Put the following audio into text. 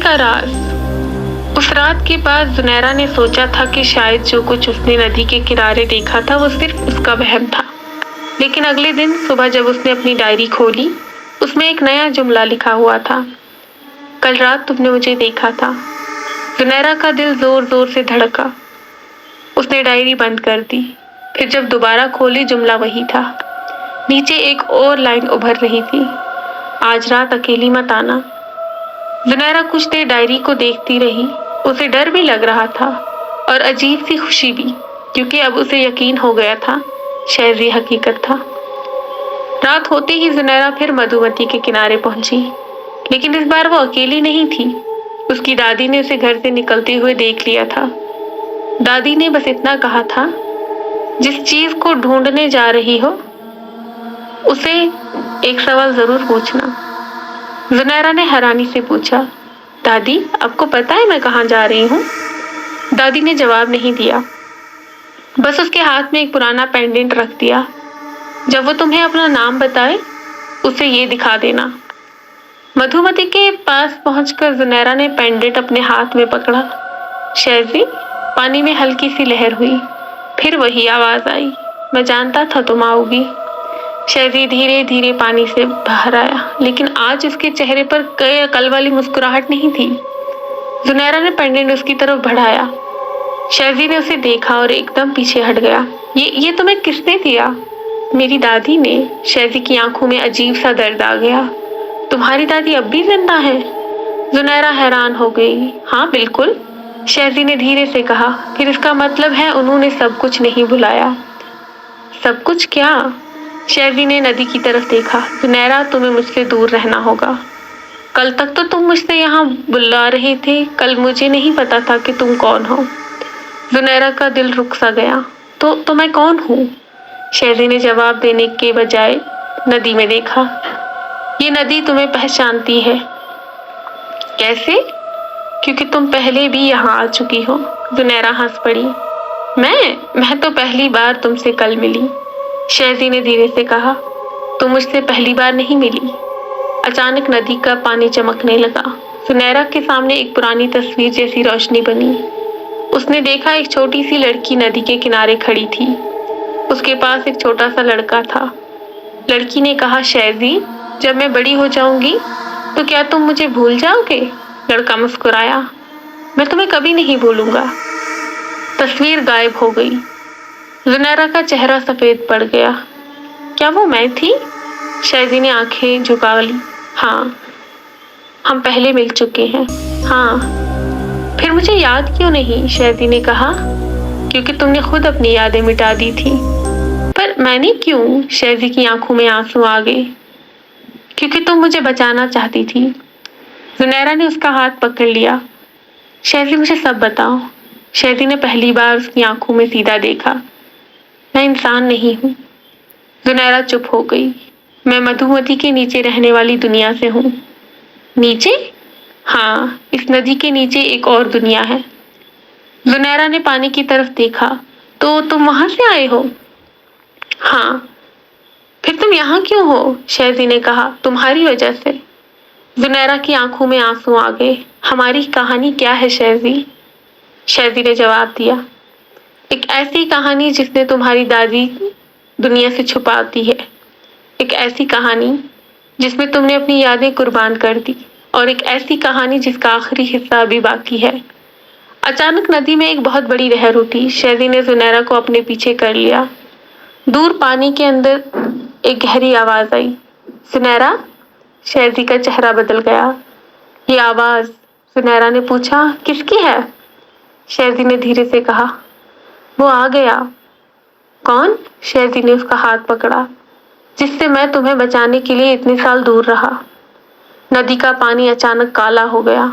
का राज। उस रात के बाद जुनैरा ने सोचा था कि शायद जो कुछ उसने नदी के किनारे देखा था वो सिर्फ उसका वहम था। लेकिन अगले दिन सुबह जब उसने अपनी डायरी खोली, उसमें एक नया जुमला लिखा हुआ था। कल रात तुमने मुझे देखा था। जुनैरा का दिल जोर जोर से धड़का। उसने डायरी बंद कर दी। फिर जब दोबारा खोली, जुमला वही था। नीचे एक और लाइन उभर रही थी, आज रात अकेली मत आना। जुनैरा कुछ देर डायरी को देखती रही। उसे डर भी लग रहा था और अजीब सी खुशी भी, क्योंकि अब उसे यकीन हो गया था शायद ये हकीकत था। रात होते ही जुनैरा फिर मधुमती के किनारे पहुंची, लेकिन इस बार वो अकेली नहीं थी। उसकी दादी ने उसे घर से निकलते हुए देख लिया था। दादी ने बस इतना कहा था, जिस चीज को ढूंढने जा रही हो उसे एक सवाल जरूर पूछना। जुनैरा ने हैरानी से पूछा, दादी आपको पता है मैं कहाँ जा रही हूँ? दादी ने जवाब नहीं दिया, बस उसके हाथ में एक पुराना पेंडेंट रख दिया। जब वो तुम्हें अपना नाम बताए उसे ये दिखा देना। मधुमती के पास पहुंचकर जुनैरा ने पेंडेंट अपने हाथ में पकड़ा। शहज़ी, पानी में हल्की सी लहर हुई। फिर वही आवाज आई, मैं जानता था तुम आओगी। शहज़ी धीरे धीरे पानी से बाहर आया, लेकिन आज उसके चेहरे पर कल वाली मुस्कुराहट नहीं थी। जुनैरा ने पेंडेंट उसकी तरफ बढ़ाया। शहज़ी ने उसे देखा और एकदम पीछे हट गया। ये तुम्हें किसने दिया? मेरी दादी ने। शहज़ी की आंखों में अजीब सा दर्द आ गया। तुम्हारी दादी अब भी जिंदा है? जुनैरा हैरान हो गई। हाँ बिल्कुल, शहज़ी ने धीरे से कहा। फिर इसका मतलब है उन्होंने सब कुछ नहीं भुलाया? सब कुछ क्या? शहज़ी ने नदी की तरफ देखा। जुनैरा, तुम्हें मुझसे दूर रहना होगा। कल तक तो तुम मुझसे यहाँ बुला रहे थे, कल मुझे नहीं पता था कि तुम कौन हो। जुनैरा का दिल रुक सा गया। तो मैं कौन हूँ? शहज़ी ने जवाब देने के बजाय नदी में देखा। ये नदी तुम्हें पहचानती है। कैसे? क्योंकि तुम पहले भी यहाँ आ चुकी हो। जुनैरा हंस पड़ी। मैं तो पहली बार तुमसे कल मिली। शहज़ी ने धीरे से कहा। तुम मुझसे पहली बार नहीं मिली। अचानक नदी का पानी चमकने लगा। जुनैरा के सामने एक पुरानी तस्वीर जैसी रोशनी बनी। उसने देखा एक छोटी सी लड़की नदी के किनारे खड़ी थी। उसके पास एक छोटा सा लड़का था। लड़की ने कहा, शहज़ी, जब मैं बड़ी हो जाऊंगी तो क्या तुम मुझे भूल जाओगे? लड़का मुस्कुराया। मैं तुम्हें कभी नहीं भूलूंगा। तस्वीर गायब हो गई। जुनैरा का चेहरा सफेद पड़ गया। क्या वो मैं थी? शहज़ी ने आंखें झुका ली। हाँ, हम पहले मिल चुके हैं। हाँ। फिर मुझे याद क्यों नहीं? शहज़ी ने कहा। क्योंकि तुमने खुद अपनी यादें मिटा दी थी। पर मैंने क्यों? शहज़ी की आंखों में आंसू आ गए। क्योंकि तुम मुझे बचाना चाहती थी। जुनैरा ने उसका हाथ पकड़ लिया। शहज़ी, मुझे सब बताओ। शहज़ी ने पहली बार उसकी आंखों में सीधा देखा। मैं इंसान नहीं हूँ। जुनैरा चुप हो गई। मैं मधुमती के नीचे रहने वाली दुनिया से हूँ। नीचे? हाँ, इस नदी के नीचे एक और दुनिया है। जुनैरा ने पानी की तरफ देखा। तो तुम वहां से आए हो? हाँ। फिर तुम यहाँ क्यों हो? शहज़ी ने कहा। तुम्हारी वजह से। जुनैरा की आंखों में आंसू आ गए। हमारी कहानी क्या है शहज़ी? शहज़ी ने जवाब दिया, एक ऐसी कहानी जिसने तुम्हारी दादी दुनिया से छुपाती है। एक ऐसी कहानी जिसमें तुमने अपनी यादें कुर्बान कर दी, और एक ऐसी कहानी जिसका आखिरी हिस्सा अभी बाकी है। अचानक नदी में एक बहुत बड़ी लहर उठी। शहज़ी ने जुनैरा को अपने पीछे कर लिया। दूर पानी के अंदर एक गहरी आवाज आई, जुनैरा। शहज़ी का चेहरा बदल गया। ये आवाज? जुनैरा ने पूछा। किसकी है? शहज़ी ने धीरे से कहा, वो आ गया। कौन? शहज़ी ने उसका हाथ पकड़ा, जिससे मैं तुम्हें बचाने के लिए इतने साल दूर रहा। नदी का पानी अचानक काला हो गया।